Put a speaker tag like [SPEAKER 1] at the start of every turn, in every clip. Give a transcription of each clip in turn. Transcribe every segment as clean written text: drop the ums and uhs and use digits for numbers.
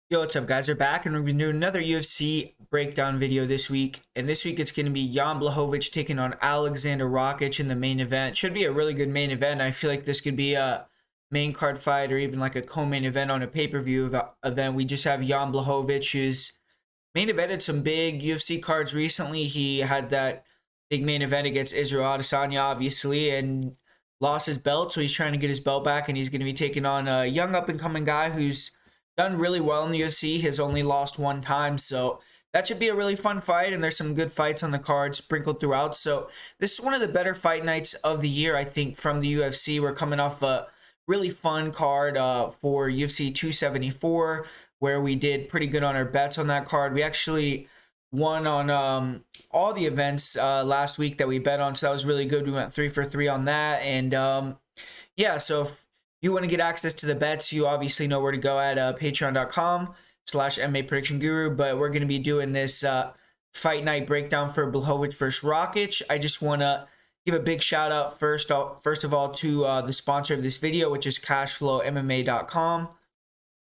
[SPEAKER 1] Yo, what's up, guys? We're back, and we're going to do another UFC breakdown video this week. And this week, it's going to be Jan Blachowicz taking on Aleksandar Rakic in the main event. Should be a really good main event. I feel like this could be a main card fight or even like a co-main event on a pay-per-view event. We just have Jan Blachowicz, who's main evented some big UFC cards recently. He had that big main event against Israel Adesanya, obviously, and lost his belt. So he's trying to get his belt back, and he's going to be taking on a young up-and-coming guy who's done really well in the UFC, has only lost one time, so that should be a really fun fight, and there's some good fights on the card sprinkled throughout. So this is one of the better fight nights of the year, I think, from the UFC. We're coming off a really fun card for UFC 274, where we did pretty good on our bets on that card. We actually won on all the events last week that we bet on, so that was really good. We went 3 for 3 on that, and yeah, so if you want to get access to the bets, you obviously know where to go at patreon.com/MMA Prediction Guru. But we're going to be doing this fight night breakdown for Blachowicz versus Rakic. I just want to give a big shout out first of all to the sponsor of this video, which is CashflowMMA.com.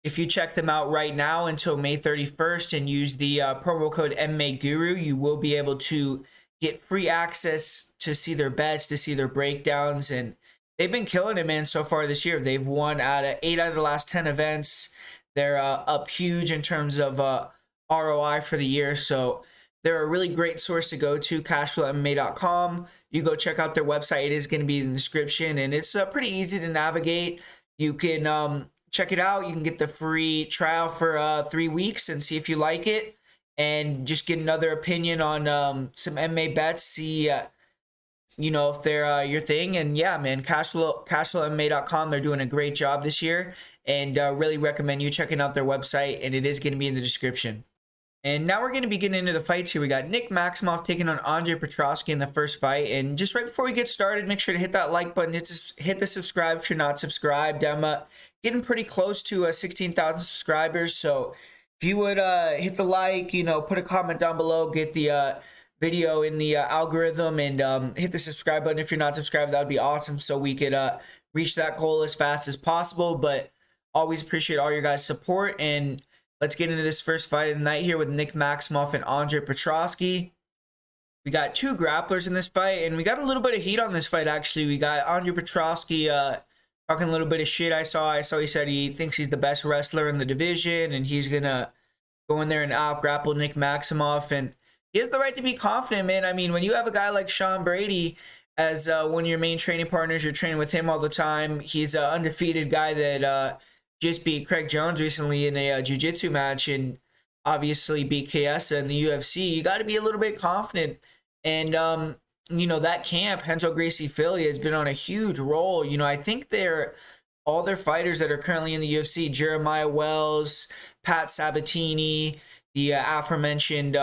[SPEAKER 1] If you check them out right now until May 31st and use the promo code MMA Guru, you will be able to get free access to see their bets, to see their breakdowns, and they've been killing it, man, so far this year. They've won 8 out of the last 10 events. They're up huge in terms of ROI for the year. So they're a really great source to go to, cashflowmma.com. You go check out their website. It is going to be in the description, and it's pretty easy to navigate. You can check it out. You can get the free trial for 3 weeks and see if you like it, and just get another opinion on some MMA bets, see if they're your thing. And yeah, man, cashflowmma.com, they're doing a great job this year, and really recommend you checking out their website, and it is going to be in the description. And now we're going to be getting into the fights here. We got Nick Maximov taking on Andrea Petrovsky in the first fight. And just right before we get started, make sure to hit that like button, hit the subscribe if you're not subscribed. I'm getting pretty close to 16,000 subscribers, so if you would hit the like, put a comment down below, get the video in the algorithm, and hit the subscribe button if you're not subscribed. That would be awesome, so we could reach that goal as fast as possible. But always appreciate all your guys' support, and let's get into this first fight of the night here with Nick Maximov and Andrea Petrovsky. We got 2 grapplers in this fight, and we got a little bit of heat on this fight, actually. We got Andrea Petrovsky talking a little bit of shit. I saw he said he thinks he's the best wrestler in the division, and he's gonna go in there and out grapple Nick Maximov, and he has the right to be confident, man. I mean, when you have a guy like Sean Brady as one of your main training partners, you're training with him all the time. He's an undefeated guy that just beat Craig Jones recently in a jiu-jitsu match, and obviously beat Chiesa in the UFC. You got to be a little bit confident. And, that camp, Renzo Gracie Philly, has been on a huge roll. I think all their fighters that are currently in the UFC, Jeremiah Wells, Pat Sabatini, the aforementioned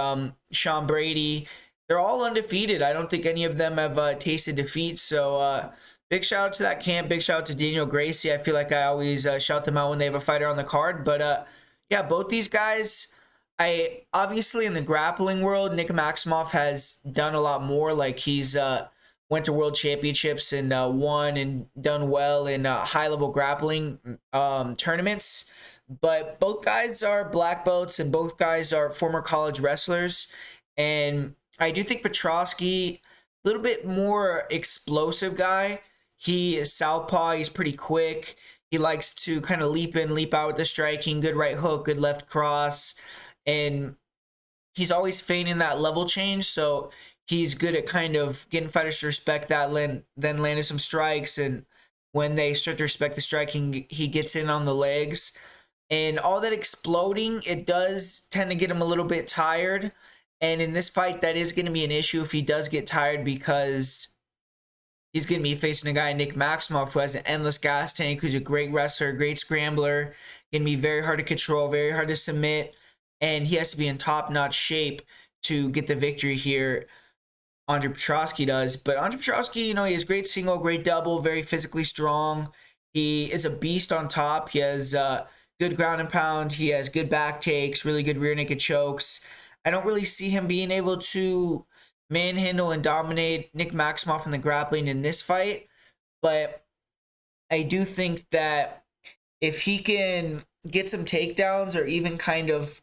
[SPEAKER 1] Sean Brady, they're all undefeated. I don't think any of them have tasted defeat. So big shout out to that camp. Big shout out to Daniel Gracie. I feel like I always shout them out when they have a fighter on the card. But yeah, both these guys, obviously in the grappling world, Nick Maximov has done a lot more. Like he's went to world championships and won and done well in high-level grappling tournaments. But both guys are black belts, and both guys are former college wrestlers. And I do think Petrovsky, a little bit more explosive guy. He is southpaw. He's pretty quick. He likes to kind of leap in, leap out with the striking. Good right hook, good left cross. And he's always feigning that level change. So he's good at kind of getting fighters to respect that, then landing some strikes. And when they start to respect the striking, he gets in on the legs. And all that exploding, it does tend to get him a little bit tired. And in this fight, that is going to be an issue if he does get tired, because he's going to be facing a guy, Nick Maximov, who has an endless gas tank, who's a great wrestler, great scrambler, going to be very hard to control, very hard to submit, and he has to be in top-notch shape to get the victory here. Andrea Petrovsky does. But Andrea Petrovsky, he has great single, great double, very physically strong. He is a beast on top. He has good ground and pound. He has good back takes, really good rear naked chokes. I don't really see him being able to manhandle and dominate Nick Maximov in the grappling in this fight. But I do think that if he can get some takedowns or even kind of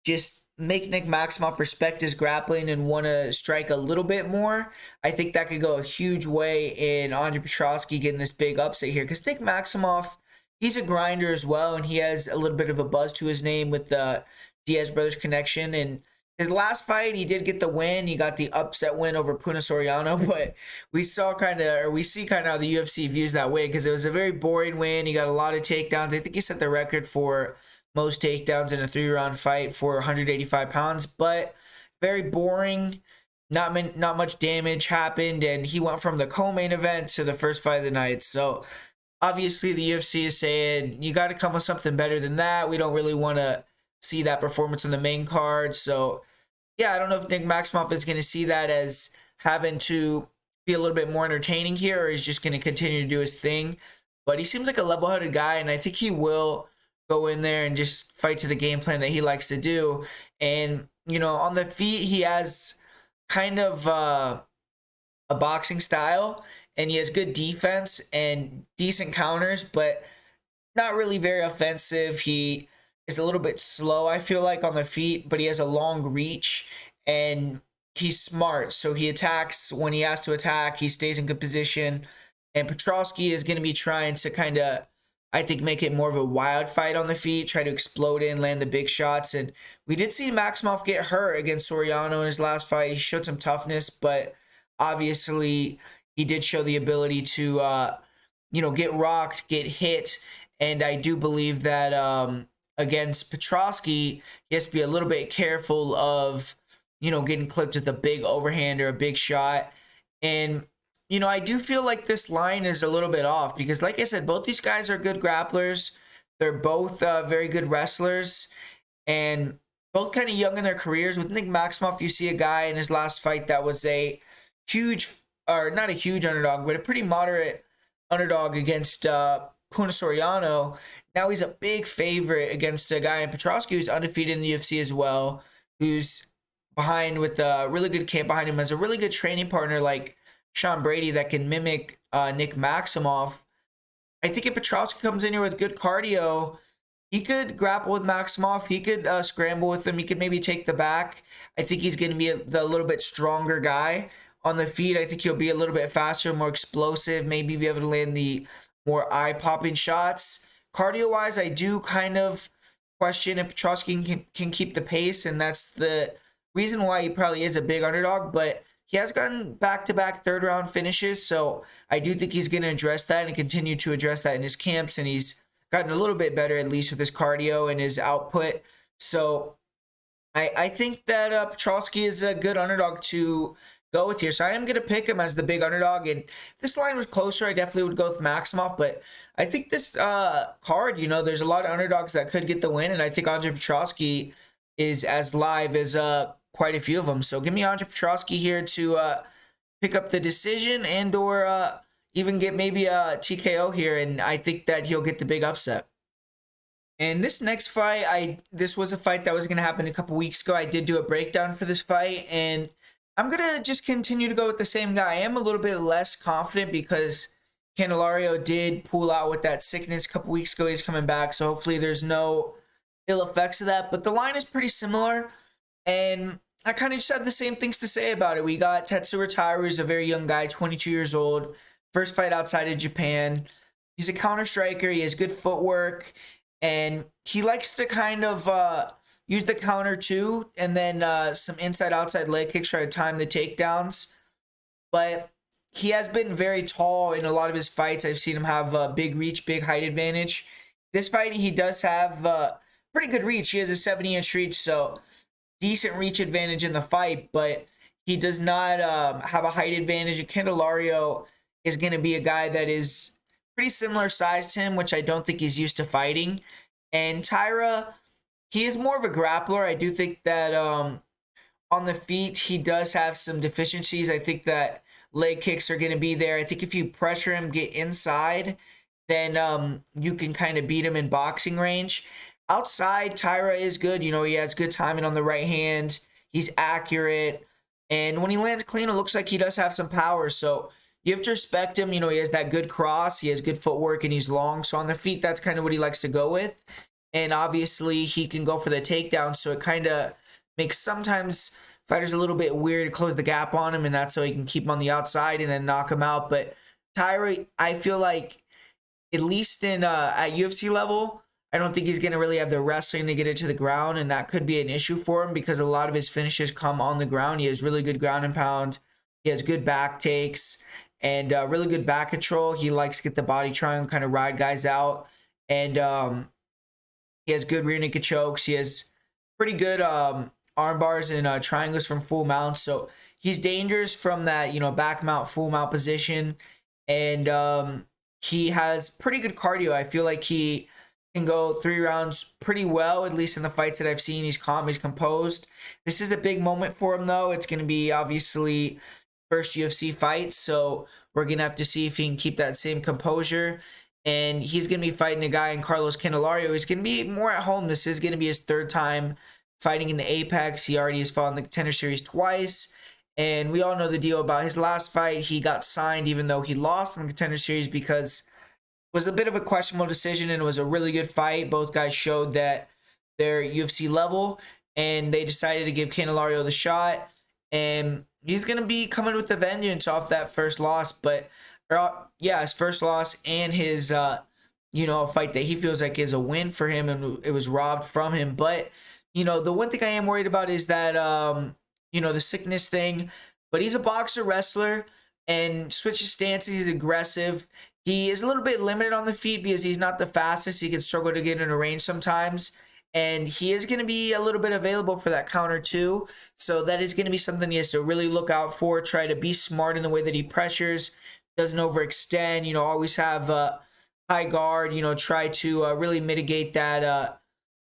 [SPEAKER 1] just make Nick Maximov respect his grappling and want to strike a little bit more, I think that could go a huge way in Andre Petroski getting this big upset here. Because Nick Maximov, he's a grinder as well, and he has a little bit of a buzz to his name with the Diaz brothers connection. And his last fight, he did get the win. He got the upset win over Puna Soriano, but we see kind of how the UFC views that win, because it was a very boring win. He got a lot of takedowns. I think he set the record for most takedowns in a 3-round fight for 185 pounds, but very boring. Not much damage happened, and he went from the co-main event to the first fight of the night. So obviously the UFC is saying, you got to come with something better than that. We don't really want to see that performance on the main card. So yeah, I don't know if Nick Maximov is going to see that as having to be a little bit more entertaining here, or he's just going to continue to do his thing. But he seems like a level-headed guy, and I think he will go in there and just fight to the game plan that he likes to do. And, you know, on the feet, he has kind of a boxing style, and he has good defense and decent counters, but not really very offensive. He is a little bit slow, I feel like, on the feet, but he has a long reach, and he's smart. So he attacks when he has to attack. He stays in good position. And Petrovsky is going to be trying to kind of, I think, make it more of a wild fight on the feet, try to explode in, land the big shots. And we did see Maximov get hurt against Soriano in his last fight. He showed some toughness, but obviously he did show the ability to, get rocked, get hit. And I do believe that against Petroski, he has to be a little bit careful of, getting clipped with a big overhand or a big shot. And I do feel like this line is a little bit off because, like I said, both these guys are good grapplers. They're both very good wrestlers and both kind of young in their careers. With Nick Maximov, you see a guy in his last fight that was a huge, or not a huge underdog, but a pretty moderate underdog against Puna Soriano. Now he's a big favorite against a guy in Petrovsky who's undefeated in the UFC as well, who's behind with a really good camp behind him, as a really good training partner like Sean Brady that can mimic Nick Maximov. I think if Petrovsky comes in here with good cardio, he could grapple with Maximov. He could scramble with him. He could maybe take the back. I think he's going to be the little bit stronger guy. On the feet, I think he'll be a little bit faster, more explosive, maybe be able to land the more eye-popping shots. Cardio-wise, I do kind of question if Petrovsky can keep the pace, and that's the reason why he probably is a big underdog, but he has gotten back-to-back third-round finishes, so I do think he's going to address that and continue to address that in his camps, and he's gotten a little bit better, at least with his cardio and his output. So I think that Petrovsky is a good underdog to go with here. So I am going to pick him as the big underdog, and if this line was closer, I definitely would go with Maximov, but I think this card, there's a lot of underdogs that could get the win, and I think Andre Petrovsky is as live as quite a few of them. So give me Andre Petroski here to pick up the decision and or even get maybe a TKO here, and I think that he'll get the big upset. And this next fight, this was a fight that was going to happen a couple weeks ago. I did do a breakdown for this fight, and I'm going to just continue to go with the same guy. I am a little bit less confident because Candelario did pull out with that sickness a couple weeks ago. He's coming back, so hopefully there's no ill effects of that. But the line is pretty similar, and I kind of just have the same things to say about it. We got Tatsuro Taira, who's a very young guy, 22 years old. First fight outside of Japan. He's a counter striker. He has good footwork. And he likes to kind of use the counter too. And then some inside-outside leg kicks, try to time the takedowns. But he has been very tall in a lot of his fights. I've seen him have a big reach, big height advantage. This fight, he does have pretty good reach. He has a 70-inch reach, so decent reach advantage in the fight, but he does not have a height advantage. And Candelario is going to be a guy that is pretty similar size to him, which I don't think he's used to fighting. And Taira, he is more of a grappler. I do think that on the feet, he does have some deficiencies. I think that leg kicks are going to be there. I think if you pressure him, get inside, then you can kind of beat him in boxing range. Outside, Taira is good. He has good timing on the right hand. He's accurate. And when he lands clean, it looks like he does have some power. So you have to respect him. He has that good cross. He has good footwork, and he's long. So on the feet, that's kind of what he likes to go with. and obviously he can go for the takedown, so it kind of makes sometimes fighters a little bit weird to close the gap on him, and that's so he can keep him on the outside and then knock him out. But Taira, I feel like, at least in at UFC level, I don't think he's going to really have the wrestling to get it to the ground, and that could be an issue for him because a lot of his finishes come on the ground. He has really good ground and pound. He has good back takes and really good back control. He likes to get the body triangle, kind of ride guys out. And he has good rear naked chokes. He has pretty good arm bars and triangles from full mount. So he's dangerous from that, back mount, full mount position. And he has pretty good cardio. I feel like he can go 3 rounds pretty well, at least in the fights that I've seen. He's calm, he's composed. This is a big moment for him, though. It's going to be obviously first UFC fight, so we're going to have to see if he can keep that same composure. And he's going to be fighting a guy in Carlos Candelario. He's going to be more at home. This is going to be his 3rd time fighting in the Apex. He already has fought in the Contender Series twice. And we all know the deal about his last fight. He got signed even though he lost in the Contender Series because it was a bit of a questionable decision, and it was a really good fight. Both guys showed that they're UFC level, and they decided to give Candelario the shot. And he's going to be coming with a vengeance off that first loss. But, his first loss and his, a fight that he feels like is a win for him, and it was robbed from him. But, the one thing I am worried about is that, the sickness thing. But he's a boxer wrestler and switches stances. He's aggressive. He is a little bit limited on the feet because he's not the fastest. He can struggle to get in a range sometimes. And he is going to be a little bit available for that counter too. So that is going to be something he has to really look out for. Try to be smart in the way that he pressures. Doesn't overextend. Always have high guard. Try to really mitigate that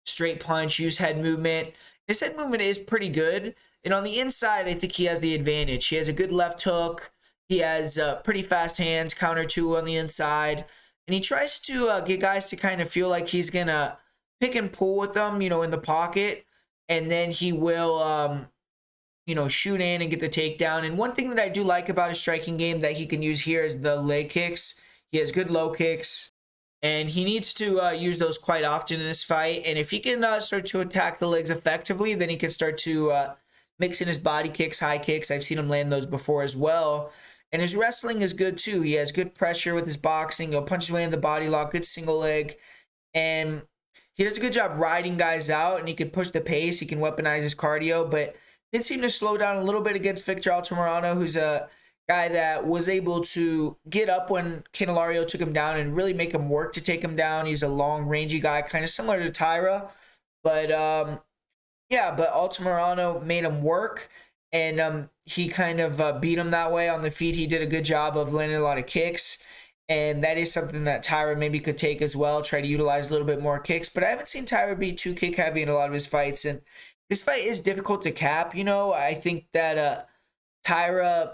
[SPEAKER 1] straight punch. Use head movement. His head movement is pretty good. And on the inside, I think he has the advantage. He has a good left hook. He has pretty fast hands, counter 2 on the inside. And he tries to get guys to kind of feel like he's going to pick and pull with them, in the pocket. And then he will, shoot in and get the takedown. And one thing that I do like about his striking game that he can use here is the leg kicks. He has good low kicks. And he needs to use those quite often in this fight. And if he can start to attack the legs effectively, then he can start to mix in his body kicks, high kicks. I've seen him land those before as well. And his wrestling is good too. He has good pressure with his boxing. He'll punch his way in the body lock, good single leg. And he does a good job riding guys out, and he can push the pace. He can weaponize his cardio, but did seem to slow down a little bit against Victor Altamirano, who's a guy that was able to get up when Candelario took him down and really make him work to take him down. He's a long, rangy guy, kind of similar to Taira. But, but Altamirano made him work. And he kind of beat him that way on the feet. He did a good job of landing a lot of kicks. And that is something that Taira maybe could take as well, try to utilize a little bit more kicks. But I haven't seen Taira be too kick heavy in a lot of his fights. And this fight is difficult to cap. I think that Taira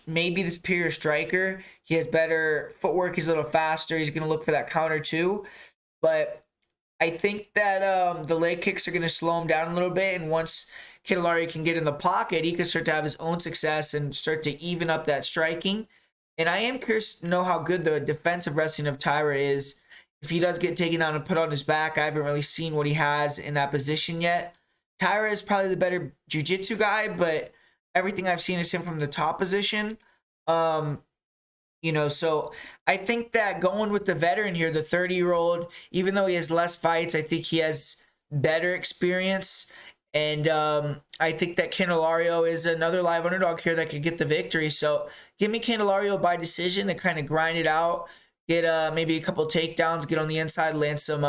[SPEAKER 1] may be the superior striker. He has better footwork. He's a little faster. He's going to look for that counter too. But I think that the leg kicks are going to slow him down a little bit. And once Candelario can get in the pocket, he can start to have his own success and start to even up that striking. And I am curious to know how good the defensive wrestling of Taira is. If he does get taken down and put on his back, I haven't really seen what he has in that position yet. Taira is probably the better jiu-jitsu guy, but everything I've seen is him from the top position. So I think that going with the veteran here, the 30-year-old, even though he has less fights, I think he has better experience. And I think that Candelario is another live underdog here that could get the victory. So give me Candelario by decision to kind of grind it out, get maybe a couple takedowns, get on the inside, land some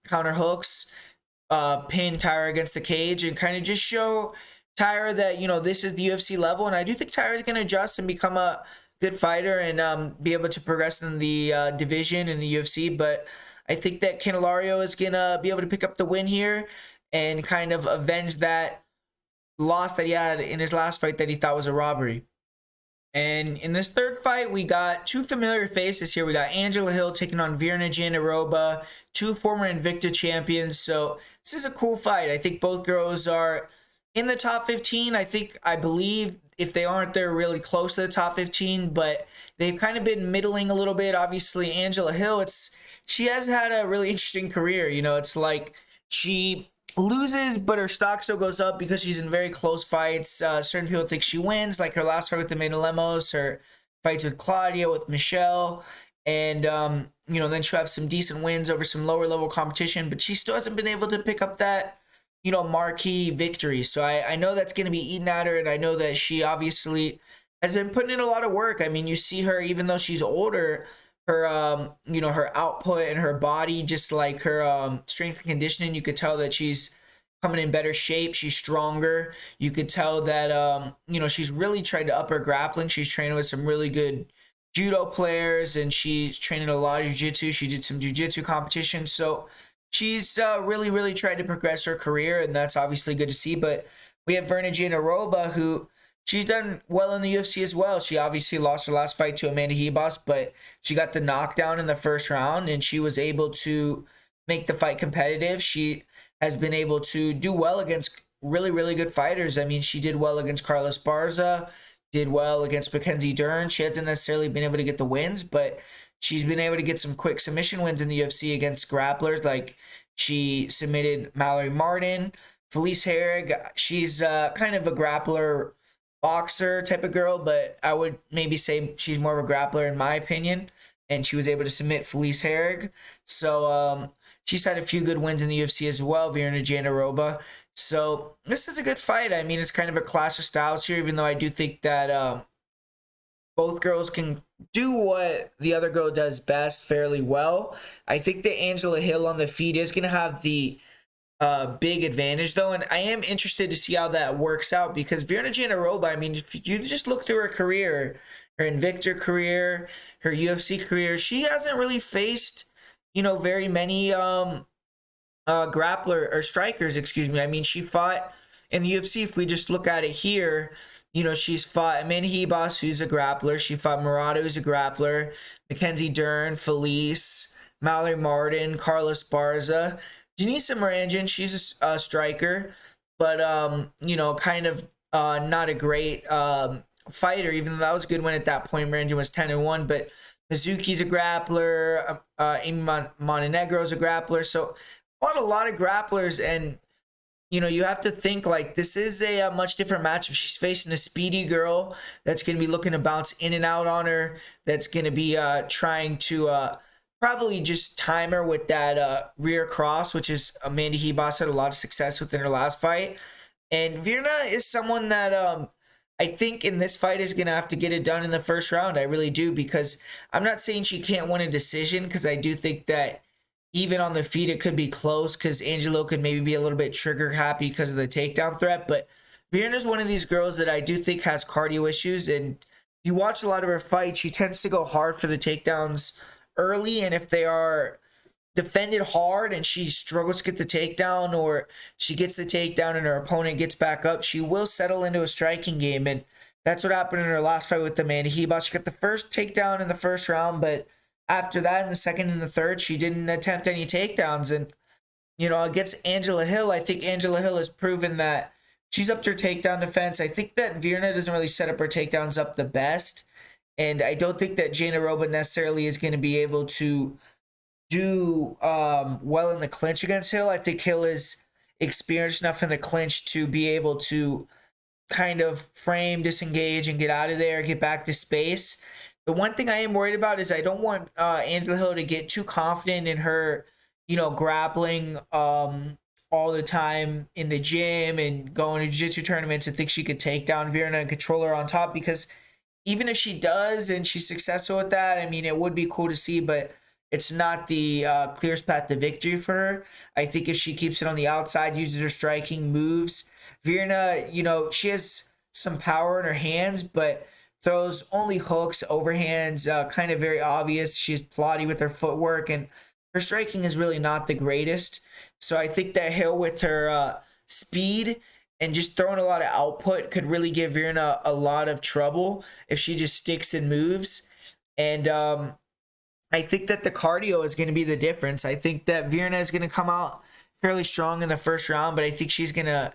[SPEAKER 1] counter hooks, pin Taira against the cage, and kind of just show Taira that, this is the UFC level. And I do think Taira is going to adjust and become a good fighter and be able to progress in the division in the UFC. But I think that Candelario is going to be able to pick up the win here and kind of avenge that loss that he had in his last fight that he thought was a robbery. And in this third fight, we got 2 familiar faces here. We got Angela Hill taking on Virna Jandiroba, 2 former Invicta champions. So this is a cool fight. I think both girls are in the top 15. I believe if they aren't, they're really close to the top 15, but they've kind of been middling a little bit. Obviously, Angela Hill, she has had a really interesting career. It's like She loses, but her stock still goes up because she's in very close fights. Certain people think she wins, like her last fight with the Lemos, her fights with Claudia, with Michelle, and then she'll have some decent wins over some lower level competition, but she still hasn't been able to pick up that marquee victory. So I know that's going to be eaten at her, and I know that she obviously has been putting in a lot of work. I mean, you see her, even though she's older, her her output and her body, just like her strength and conditioning, you could tell that she's coming in better shape. She's stronger. You could tell that she's really tried to up her grappling. She's training with some really good judo players, and she's training a lot of jiu-jitsu. She did some jiu-jitsu competition, so she's really tried to progress her career, and that's obviously good to see. But we have Virna Gianaroba, who she's done well in the UFC as well. She obviously lost her last fight to Amanda Ribas, but she got the knockdown in the first round, and she was able to make the fight competitive. She has been able to do well against really good fighters. I mean, she did well against Carla Esparza, did well against Mackenzie Dern. She hasn't necessarily been able to get the wins, but she's been able to get some quick submission wins in the UFC against grapplers. Like, she submitted Mallory Martin, Felice Herrig. She's kind of a grappler boxer type of girl, but I would maybe say she's more of a grappler in my opinion. And she was able to submit Felice Herrig. So she's had a few good wins in the UFC as well, Virna Jandiroba. So this is a good fight. I mean, it's kind of a clash of styles here, even though I do think that both girls can do what the other girl does best fairly well. I think that Angela Hill on the feet is going to have the big advantage, though, and I am interested to see how that works out, because Virna Jandiroba, I mean, if you just look through her career, her Invicta career, her UFC career, she hasn't really faced, very many grappler or strikers, excuse me. I mean, she fought in the UFC. If we just look at it here, she's fought Amanda Ribas, who's a grappler. She fought Murata, who's a grappler. Mackenzie Dern, Felice, Mallory Martin, Carla Esparza, Janissa Moranjan. She's a striker, but kind of not a great fighter. Even though that was a good win at that point. Moranjan was 10-1, but Mizuki's a grappler. Amy Montenegro's a grappler. So a lot of grapplers, and you have to think, like, this is a much different matchup. She's facing a speedy girl that's going to be looking to bounce in and out on her, that's going to be trying to probably just time her with that rear cross, which is Amanda Ribas had a lot of success with in her last fight. And Virna is someone that I think in this fight is going to have to get it done in the first round. I really do, because I'm not saying she can't win a decision, because I do think that even on the feet, it could be close, because Angelo could maybe be a little bit trigger happy because of the takedown threat. But Virna's one of these girls that I do think has cardio issues, and you watch a lot of her fights, she tends to go hard for the takedowns early, and if they are defended hard and she struggles to get the takedown, or she gets the takedown and her opponent gets back up, she will settle into a striking game. And that's what happened in her last fight with Amanda Ribas. She got the first takedown in the first round, but after that, in the second and the third, she didn't attempt any takedowns. And, against Angela Hill, I think Angela Hill has proven that she's up to her takedown defense. I think that Virna doesn't really set up her takedowns up the best. And I don't think that Jandiroba necessarily is going to be able to do well in the clinch against Hill. I think Hill is experienced enough in the clinch to be able to kind of frame, disengage, and get out of there, get back to space. The one thing I am worried about is I don't want Angela Hill to get too confident in her, grappling all the time in the gym and going to jiu-jitsu tournaments and think she could take down Virna and control her on top, because even if she does and she's successful with that, I mean, it would be cool to see, but it's not the clearest path to victory for her. I think if she keeps it on the outside, uses her striking moves, Virna, she has some power in her hands, but throws only hooks, overhands, kind of very obvious. She's plotty with her footwork, and her striking is really not the greatest. So I think that Hill, with her speed and just throwing a lot of output, could really give Virna a lot of trouble if she just sticks and moves. And I think that the cardio is going to be the difference. I think that Virna is going to come out fairly strong in the first round, but I think she's going to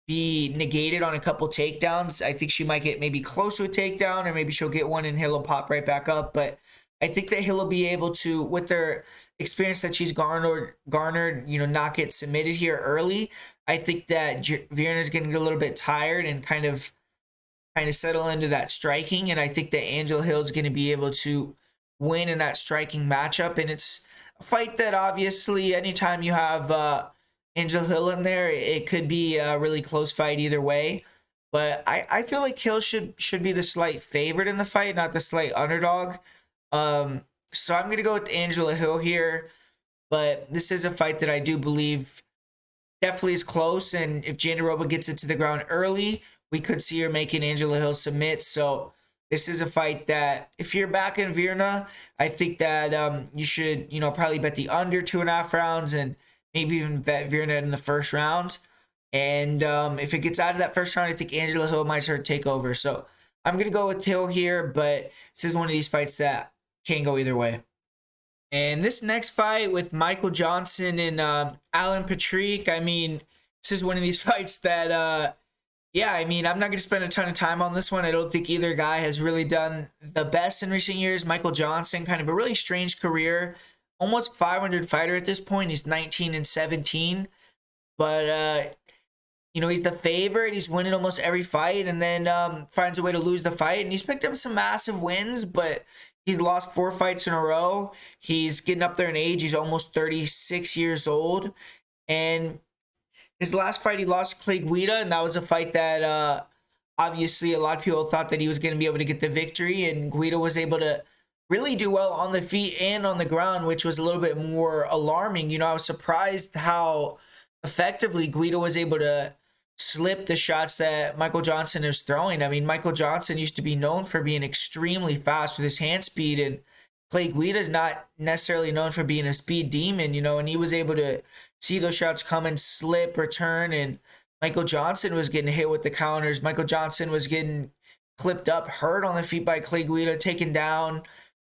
[SPEAKER 1] be negated on a couple takedowns. I think she might get maybe close to a takedown, or maybe she'll get one and Hill will pop right back up. But I think that he'll be able to, with their experience that she's garnered, not get submitted here early. I think that Virna is going to get a little bit tired and kind of settle into that striking, and I think that Angela Hill is going to be able to win in that striking matchup. And it's a fight that obviously anytime you have Angela Hill in there, it could be a really close fight either way. But I feel like Hill should be the slight favorite in the fight, not the slight underdog. So I'm gonna go with Angela Hill here, but this is a fight that I do believe definitely is close. And if Jandiroba gets it to the ground early, we could see her making Angela Hill submit. So this is a fight that if you're back in Virna, I think that you should probably bet the under 2.5 rounds and maybe even bet Virna in the first round. And if it gets out of that first round, I think Angela Hill might start to take over. So I'm going to go with Hill here, but this is one of these fights that can go either way. And this next fight with Michael Johnson and Alan Patrick, I mean, this is one of these fights that, I'm not going to spend a ton of time on this one. I don't think either guy has really done the best in recent years. Michael Johnson, kind of a really strange career, almost 500 fighter at this point. He's 19-17, but he's the favorite. He's winning almost every fight, and then finds a way to lose the fight. And he's picked up some massive wins, but he's lost 4 fights in a row. He's getting up there in age. He's almost 36 years old. And his last fight, he lost Clay Guida, and that was a fight that obviously a lot of people thought that he was going to be able to get the victory. And Guida was able to really do well on the feet and on the ground, which was a little bit more alarming. I was surprised how effectively Guida was able to slip the shots that Michael Johnson is throwing. I mean, Michael Johnson used to be known for being extremely fast with his hand speed, and Clay Guida is not necessarily known for being a speed demon, and he was able to see those shots come and slip, return, and Michael Johnson was getting hit with the counters. Michael Johnson was getting clipped up, hurt on the feet by Clay Guida, taken down.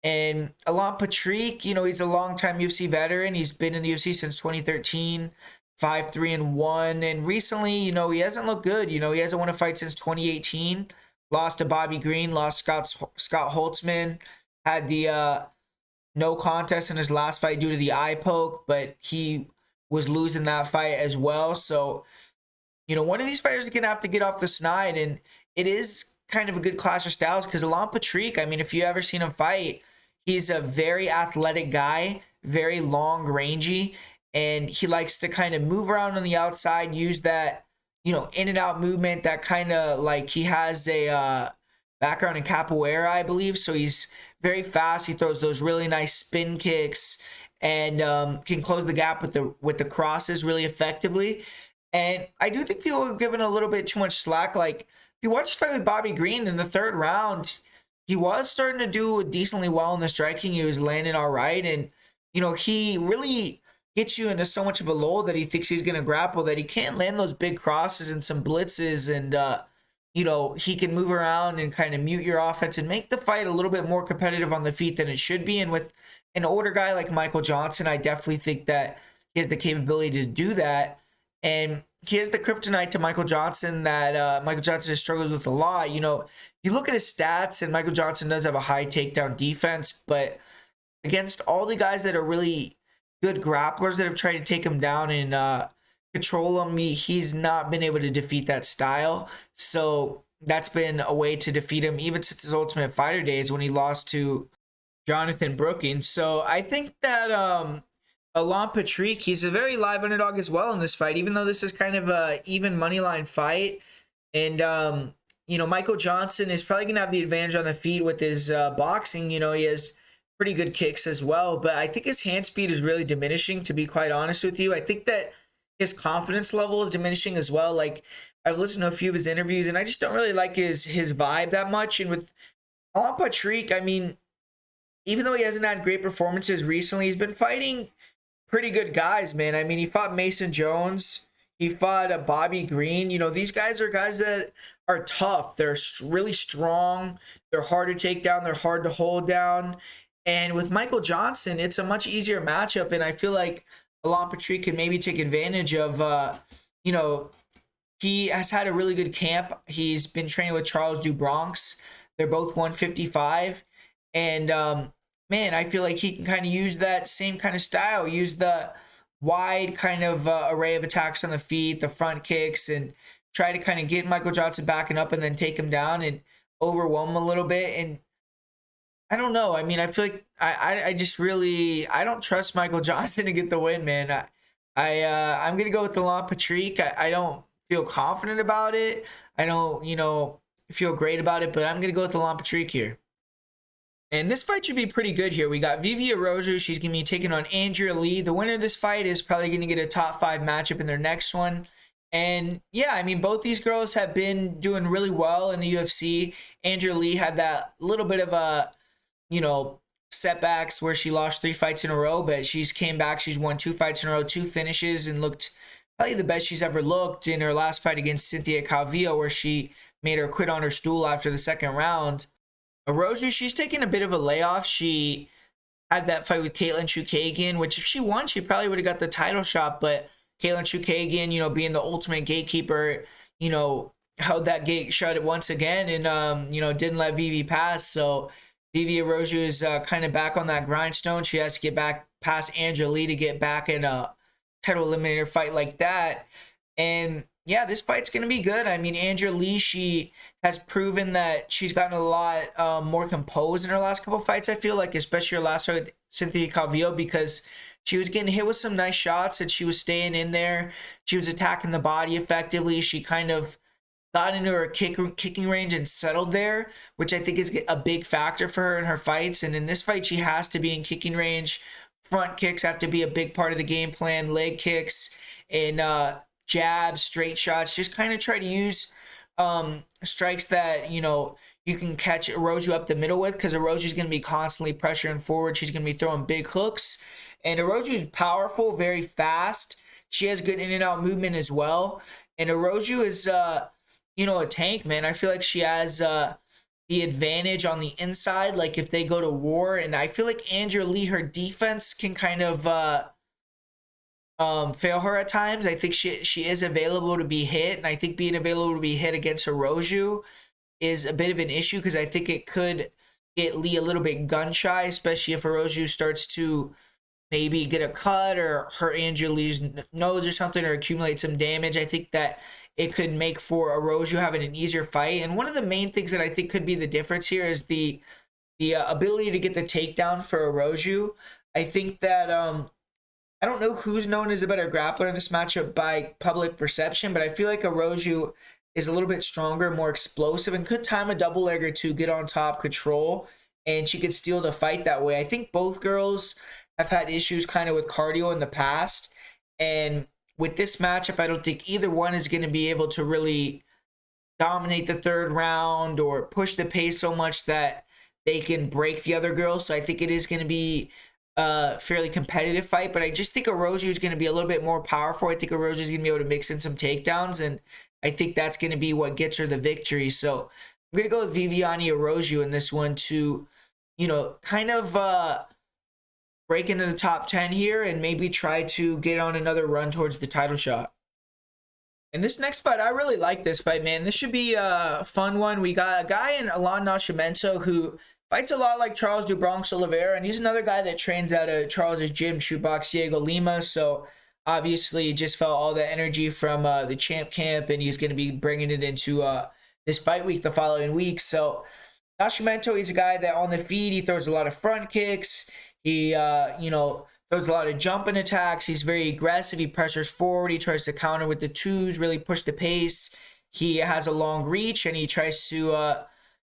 [SPEAKER 1] And Alan Patrick, he's a longtime UFC veteran. He's been in the UFC since 2013. 5-3-1, and recently, he hasn't looked good. He hasn't won a fight since 2018. Lost to Bobby Green, lost Scott Holtzman, had the no contest in his last fight due to the eye poke, but he was losing that fight as well. So, one of these fighters is gonna have to get off the snide, and it is kind of a good clash of styles because Alan Patrick, I mean, if you ever seen him fight, he's a very athletic guy, very long, rangy. And he likes to kind of move around on the outside, use that, in and out movement, that kind of like he has a background in capoeira, I believe. So he's very fast. He throws those really nice spin kicks and can close the gap with the crosses really effectively. And I do think people are giving a little bit too much slack. Like, if you watch the fight with Bobby Green in the 3rd round, he was starting to do decently well in the striking. He was landing all right. And, he really gets you into so much of a lull that he thinks he's going to grapple that he can't land those big crosses and some blitzes, and he can move around and kind of mute your offense and make the fight a little bit more competitive on the feet than it should be. And with an older guy like Michael Johnson, I definitely think that he has the capability to do that. And he has the kryptonite to Michael Johnson that Michael Johnson has struggled with a lot. You look at his stats, and Michael Johnson does have a high takedown defense, but against all the guys that are really good grapplers that have tried to take him down and control him, he's not been able to defeat that style. So that's been a way to defeat him even since his Ultimate Fighter days when he lost to Jonathan Brookings. So I think that Alan Patrick, he's a very live underdog as well in this fight, even though this is kind of a even money line fight. And Michael Johnson is probably going to have the advantage on the feet with his boxing. He has pretty good kicks as well, but I think his hand speed is really diminishing, to be quite honest with you. I think that his confidence level is diminishing as well. Like, I've listened to a few of his interviews, and I just don't really like his vibe that much. And with Alan Patrick, I mean, even though he hasn't had great performances recently, he's been fighting pretty good guys, man. I mean, he fought Mason Jones, he fought Bobby Green. These guys are guys that are tough. They're really strong. They're hard to take down. They're hard to hold down. And with Michael Johnson, it's a much easier matchup, and I feel like Alan Patrick can maybe take advantage of, he has had a really good camp. He's been training with Charles do Bronx. They're both 155, and man, I feel like he can kind of use that same kind of style, use the wide kind of array of attacks on the feet, the front kicks, and try to kind of get Michael Johnson backing up and then take him down and overwhelm him a little bit. And I don't know. I mean, I feel like I just really I don't trust Michael Johnson to get the win, man. I'm gonna go with the Laurent Patrick. I don't feel confident about it. I don't, feel great about it, but I'm gonna go with the Laurent Patrick here. And this fight should be pretty good here. We got Vivi Araujo. She's going to be taking on Andrea Lee. The winner of this fight is probably going to get a top 5 matchup in their next one. And yeah, I mean, both these girls have been doing really well in the UFC. Andrea Lee had that little bit of a, setbacks where she lost 3 fights in a row, but she's came back. She's won 2 fights in a row, 2 finishes, and looked probably the best she's ever looked in her last fight against Cynthia Calvillo, where she made her quit on her stool after the second round. Araujo, she's taking a bit of a layoff. She had that fight with Katlyn Chookagian, which if she won, she probably would have got the title shot. But Katlyn Chookagian, being the ultimate gatekeeper, held that gate shut once again and, didn't let Vivi pass. So Vivi Araujo is kind of back on that grindstone. She has to get back past Andrea Lee to get back in a title eliminator fight like that. And yeah, this fight's going to be good. I mean, Andrea Lee, she has proven that she's gotten a lot more composed in her last couple fights, I feel like, especially her last fight with Cynthia Calvillo, because she was getting hit with some nice shots and she was staying in there. She was attacking the body effectively. She kind of got into her kicking range and settled there, which I think is a big factor for her in her fights. And in this fight, she has to be in kicking range. Front kicks have to be a big part of the game plan. Leg kicks and jabs, straight shots. Just kind of try to use strikes that, you can catch Araujo up the middle with, because Araujo is going to be constantly pressuring forward. She's going to be throwing big hooks. And Araujo is powerful, very fast. She has good in and out movement as well. And Araujo is, a tank, man. I feel like she has the advantage on the inside, like if they go to war. And I feel like Andrea Lee, her defense can kind of fail her at times. I think she is available to be hit, and I think being available to be hit against Araujo is a bit of an issue, because I think it could get Lee a little bit gun shy, especially if Araujo starts to maybe get a cut or hurt Andrea Lee's nose or something, or accumulate some damage. I think that it could make for Araujo having an easier fight. And one of the main things that I think could be the difference here is the ability to get the takedown for Araujo. I think that I don't know who's known as a better grappler in this matchup by public perception, but I feel like Araujo is a little bit stronger, more explosive, and could time a double leg or two, get on top, control, and she could steal the fight that way. I think both girls have had issues kind of with cardio in the past, and with this matchup, I don't think either one is going to be able to really dominate the third round or push the pace so much that they can break the other girl. So I think it is going to be a fairly competitive fight, but I just think Araujo is going to be a little bit more powerful. I think Araujo is going to be able to mix in some takedowns, and I think that's going to be what gets her the victory. So I'm going to go with Viviane Araujo in this one to, kind of break into the top 10 here and maybe try to get on another run towards the title shot. And this next fight, I really like this fight, man. This should be a fun one. We got a guy in Allan Nascimento who fights a lot like Charles do Bronx Oliveira, and he's another guy that trains out of Charles's gym, Shootbox Diego Lima. So obviously he just felt all the energy from the champ camp, and he's going to be bringing it into this fight week the following week. So Nascimento, he's a guy that on the feet, he throws a lot of front kicks. He, throws a lot of jumping attacks. He's very aggressive. He pressures forward. He tries to counter with the twos, really push the pace. He has a long reach, and he tries to,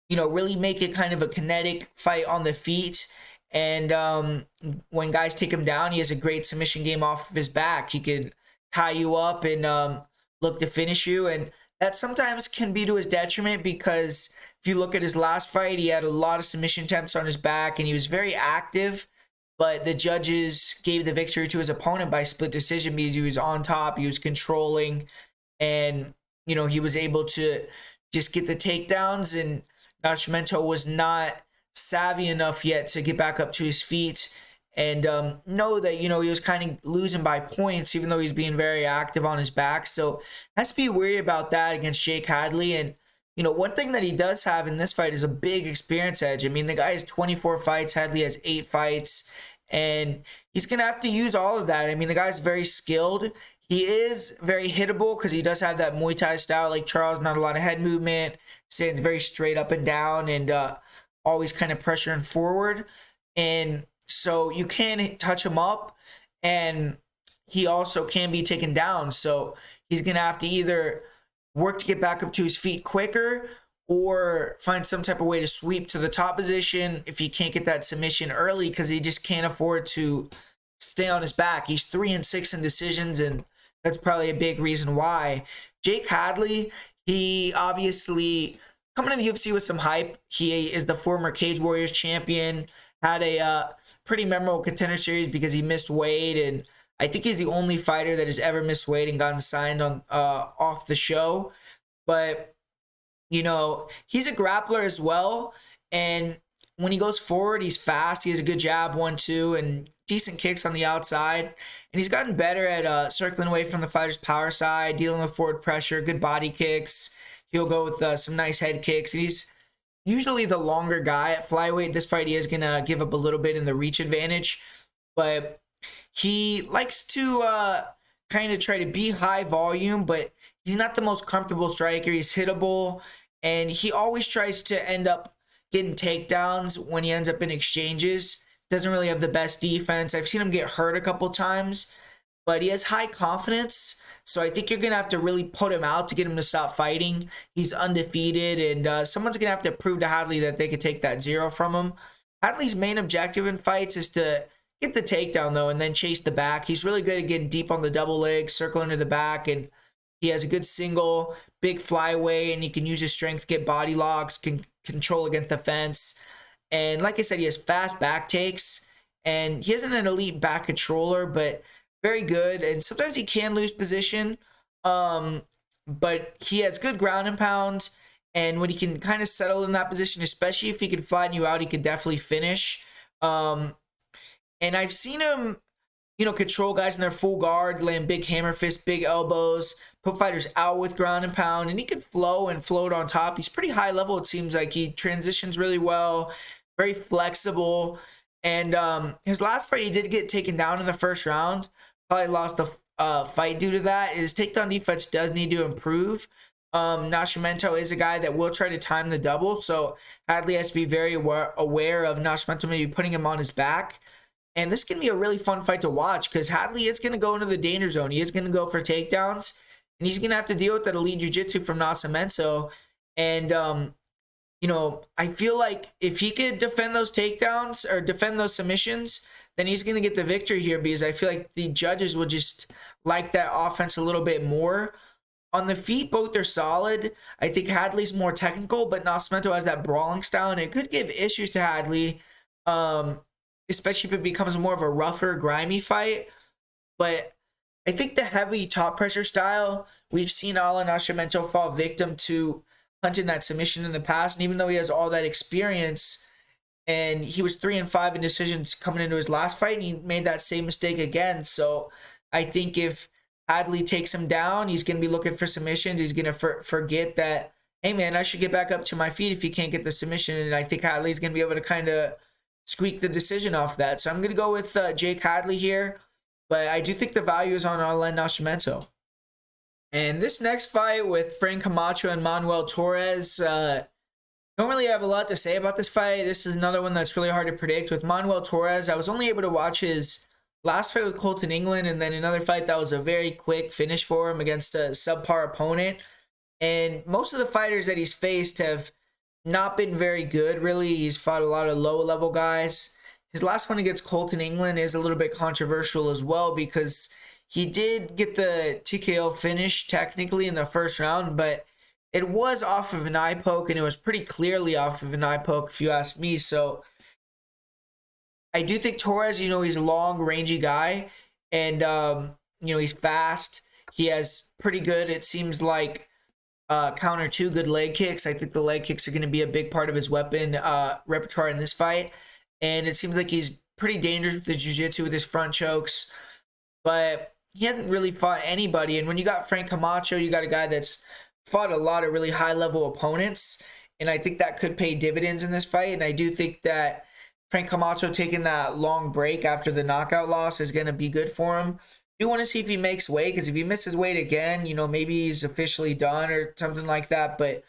[SPEAKER 1] really make it kind of a kinetic fight on the feet. And when guys take him down, he has a great submission game off of his back. He can tie you up and look to finish you. And that sometimes can be to his detriment, because if you look at his last fight, he had a lot of submission attempts on his back, and he was very active. But the judges gave the victory to his opponent by split decision because he was on top, he was controlling, and, he was able to just get the takedowns. And Nascimento was not savvy enough yet to get back up to his feet and know that, he was kind of losing by points, even though he's being very active on his back. So has to be worried about that against Jake Hadley. And, one thing that he does have in this fight is a big experience edge. I mean, the guy has 24 fights. Hadley has 8 fights. And he's going to have to use all of that. I mean, the guy's very skilled. He is very hittable because he does have that Muay Thai style like Charles, not a lot of head movement, stands very straight up and down, and always kind of pressuring forward. And so you can touch him up, and he also can be taken down. So he's going to have to either work to get back up to his feet quicker or find some type of way to sweep to the top position if he can't get that submission early, because he just can't afford to stay on his back. He's 3-6 in decisions, and that's probably a big reason why. Jake Hadley, he obviously coming to the UFC with some hype. He is the former Cage Warriors champion, had a pretty memorable Contender Series because he missed weight, and I think he's the only fighter that has ever missed weight and gotten signed on off the show. But he's a grappler as well, and when he goes forward, he's fast. He has a good jab, 1-2, and decent kicks on the outside. And he's gotten better at circling away from the fighter's power side, dealing with forward pressure, good body kicks. He'll go with some nice head kicks. And he's usually the longer guy at flyweight. This fight, he is going to give up a little bit in the reach advantage. But he likes to kind of try to be high volume, but he's not the most comfortable striker. He's hittable, and he always tries to end up getting takedowns when he ends up in exchanges. Doesn't really have the best defense. I've seen him get hurt a couple times, but he has high confidence. So I think you're going to have to really put him out to get him to stop fighting. He's undefeated, and someone's going to have to prove to Hadley that they could take that 0 from him. Hadley's main objective in fights is to get the takedown, though, and then chase the back. He's really good at getting deep on the double leg, circling to the back, and he has a good single, big flyway, and he can use his strength to get body locks, can control against the fence. And like I said, he has fast back takes, and he isn't an elite back controller, but very good. And sometimes he can lose position, but he has good ground and pound, and when he can kind of settle in that position, especially if he can flatten you out, he can definitely finish. And I've seen him, control guys in their full guard, land big hammer fists, big elbows, put fighters out with ground and pound, and he can flow and float on top. He's pretty high level, it seems like. He transitions really well, very flexible. And his last fight, he did get taken down in the first round. Probably lost the fight due to that. His takedown defense does need to improve. Nascimento is a guy that will try to time the double, so Hadley has to be very aware of Nascimento maybe putting him on his back. And this can be a really fun fight to watch because Hadley is going to go into the danger zone. He is going to go for takedowns, and he's going to have to deal with that elite jiu-jitsu from Nascimento. And, I feel like if he could defend those takedowns or defend those submissions, then he's going to get the victory here because I feel like the judges will just like that offense a little bit more. On the feet, both are solid. I think Hadley's more technical, but Nascimento has that brawling style, and it could give issues to Hadley, especially if it becomes more of a rougher, grimy fight. But I think the heavy top pressure style, we've seen Allan Nascimento fall victim to hunting that submission in the past. And even though he has all that experience, and he was 3-5 in decisions coming into his last fight, and he made that same mistake again. So I think if Hadley takes him down, he's going to be looking for submissions. He's going to forget that, hey, man, I should get back up to my feet if he can't get the submission. And I think Hadley's going to be able to kind of squeak the decision off that. So I'm going to go with Jake Hadley here. But I do think the value is on Allan Nascimento. And this next fight with Frank Camacho and Manuel Torres, don't really have a lot to say about this fight. This is another one that's really hard to predict. With Manuel Torres, I was only able to watch his last fight with Colton England, and then another fight that was a very quick finish for him against a subpar opponent. And most of the fighters that he's faced have not been very good, really. He's fought a lot of low-level guys. His last one against Colton England is a little bit controversial as well because he did get the TKO finish technically in the first round, but it was off of an eye poke, and it was pretty clearly off of an eye poke if you ask me. So I do think Torres, he's a long, rangy guy, and, he's fast. He has pretty good, it seems like, counter 2 good leg kicks. I think the leg kicks are going to be a big part of his weapon repertoire in this fight. And it seems like he's pretty dangerous with the jiu-jitsu with his front chokes. But he hasn't really fought anybody. And when you got Frank Camacho, you got a guy that's fought a lot of really high-level opponents, and I think that could pay dividends in this fight. And I do think that Frank Camacho taking that long break after the knockout loss is going to be good for him. Do want to see if he makes weight, because if he misses weight again, you know, maybe he's officially done or something like that. But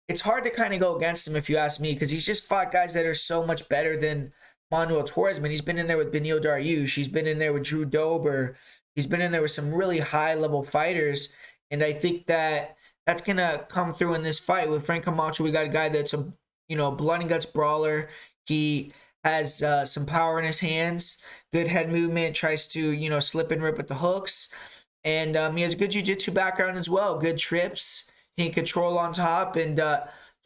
[SPEAKER 1] it's hard to kind of go against him if you ask me, because he's just fought guys that are so much better than Manuel Torres. But he's been in there with Beneil Dariush. He's been in there with Drew Dober. He's been in there with some really high-level fighters. And I think that that's going to come through in this fight. With Frank Camacho, we got a guy that's a, you know, blood and guts brawler. He has some power in his hands, good head movement, tries to, you know, slip and rip with the hooks. And he has a good jiu-jitsu background as well, good trips. He can control on top. And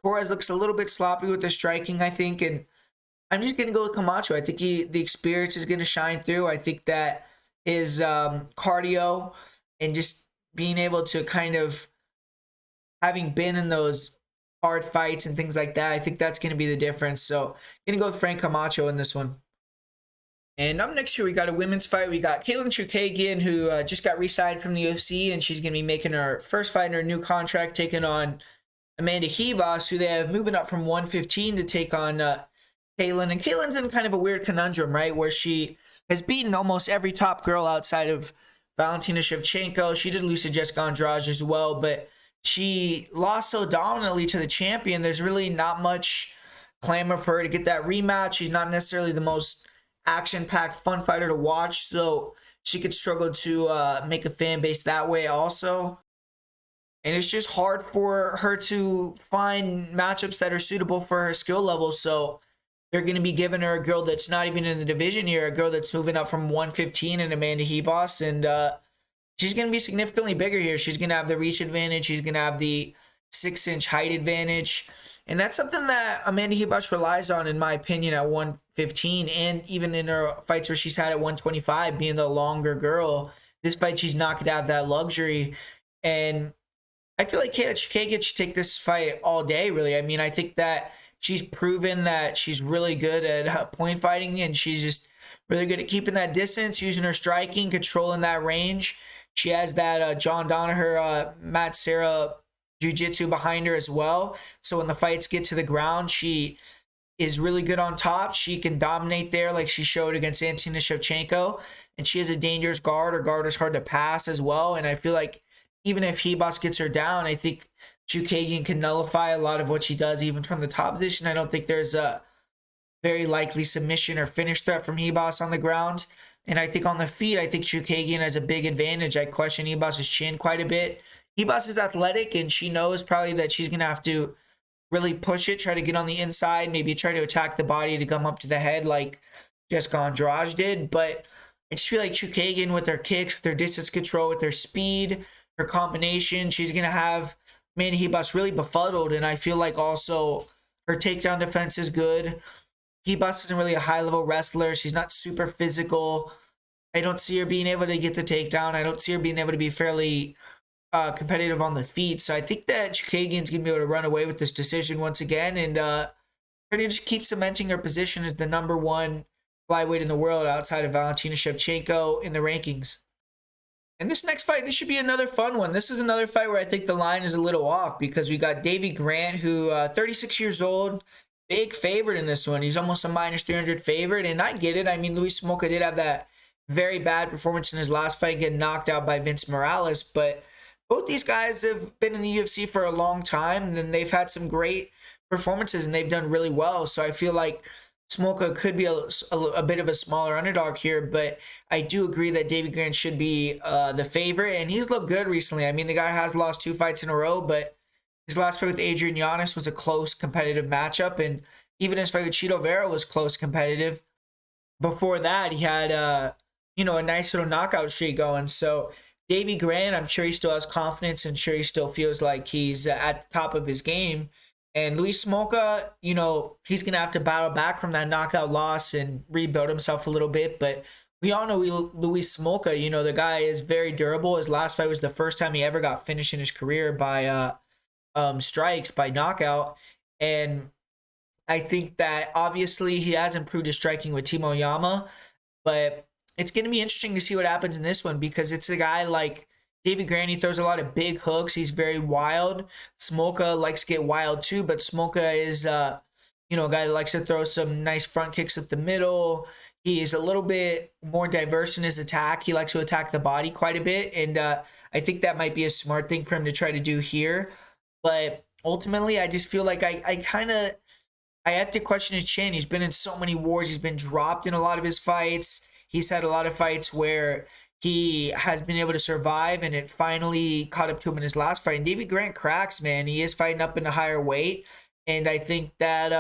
[SPEAKER 1] Torres looks a little bit sloppy with the striking, I think. And I'm just going to go with Camacho. I think the experience is going to shine through. I think that his cardio and just being able to kind of, having been in those hard fights and things like that, I think that's going to be the difference. So I'm going to go with Frank Camacho in this one. And up next here, we got a women's fight. We got Katlyn Chookagian, who just got re-signed from the UFC, and she's going to be making her first fight in her new contract, taking on Amanda Ribas, who they have moving up from 115 to take on Katlyn. And Katlyn's in kind of a weird conundrum, right, where she has beaten almost every top girl outside of Valentina Shevchenko. She did lose to Jessica Andrade as well, but she lost so dominantly to the champion. There's really not much clamor for her to get that rematch. She's not necessarily the most action-packed, fun fighter to watch, so she could struggle to make a fan base that way also. And it's just hard for her to find matchups that are suitable for her skill level, so they're going to be giving her a girl that's not even in the division here, a girl that's moving up from 115 in Amanda Ribas, and she's going to be significantly bigger here. She's going to have the reach advantage. She's going to have the 6-inch height advantage. And that's something that Amanda Ribas relies on, in my opinion, at 115. And even in her fights where she's had at 125, being the longer girl, this fight she's not going to have that luxury. And I feel like Chookagian should take this fight all day, really. I mean, I think that she's proven that she's really good at point fighting, and she's just really good at keeping that distance, using her striking, controlling that range. She has that John Danaher, Matt Serra jiu-jitsu behind her as well. So when the fights get to the ground, she is really good on top. She can dominate there like she showed against Antonina Shevchenko. And she has a dangerous guard. Her guard is hard to pass as well. And I feel like even if Ribas gets her down, I think Chookagian can nullify a lot of what she does, even from the top position. I don't think there's a very likely submission or finish threat from Ribas on the ground. And I think on the feet, I think Chookagian has a big advantage. I question Ribas' chin quite a bit. Ribas is athletic, and she knows probably that she's going to have to really push it, try to get on the inside, maybe try to attack the body to come up to the head like Jessica Andrade did. But I just feel like Chookagian, with her kicks, with her distance control, with her speed, her combination, she's going to have Amanda Ribas really befuddled. And I feel like also her takedown defense is good. Ribas isn't really a high-level wrestler. She's not super physical. I don't see her being able to get the takedown. I don't see her being able to be fairly competitive on the feet. So I think that Chookagian's going to be able to run away with this decision once again, and try to just keep cementing her position as the number one flyweight in the world outside of Valentina Shevchenko in the rankings. And this next fight, this should be another fun one. This is another fight where I think the line is a little off, because we got Davey Grant, who 36 years old, big favorite in this one. He's almost a minus 300 favorite, and I get it. I mean, Luis Smolka did have that very bad performance in his last fight, getting knocked out by Vince Morales, but both these guys have been in the UFC for a long time, and they've had some great performances, and they've done really well. So I feel like Smolka could be a bit of a smaller underdog here, but I do agree that Davey Grant should be the favorite, and he's looked good recently. I mean, the guy has lost 2 fights in a row, but his last fight with Adrian Yanez was a close competitive matchup, and even his fight with Chito Vera was close competitive. Before that, he had a nice little knockout streak going. So Davey Grant, I'm sure he still has confidence, and sure he still feels like he's at the top of his game. And Luis Smolka, he's going to have to battle back from that knockout loss and rebuild himself a little bit. But we all know Luis Smolka, the guy is very durable. His last fight was the first time he ever got finished in his career by strikes, by knockout. And I think that obviously he has improved his striking with Timo Yama, but it's going to be interesting to see what happens in this one, because it's a guy like Davey Grant, he throws a lot of big hooks. He's very wild. Smolka likes to get wild too, but Smolka is, a guy that likes to throw some nice front kicks at the middle. He's a little bit more diverse in his attack. He likes to attack the body quite a bit, and I think that might be a smart thing for him to try to do here. But ultimately, I just feel like I have to question his chin. He's been in so many wars. He's been dropped in a lot of his fights. He's had a lot of fights where he has been able to survive, and it finally caught up to him in his last fight. And Davey Grant cracks, man. He is fighting up in a higher weight, and I think that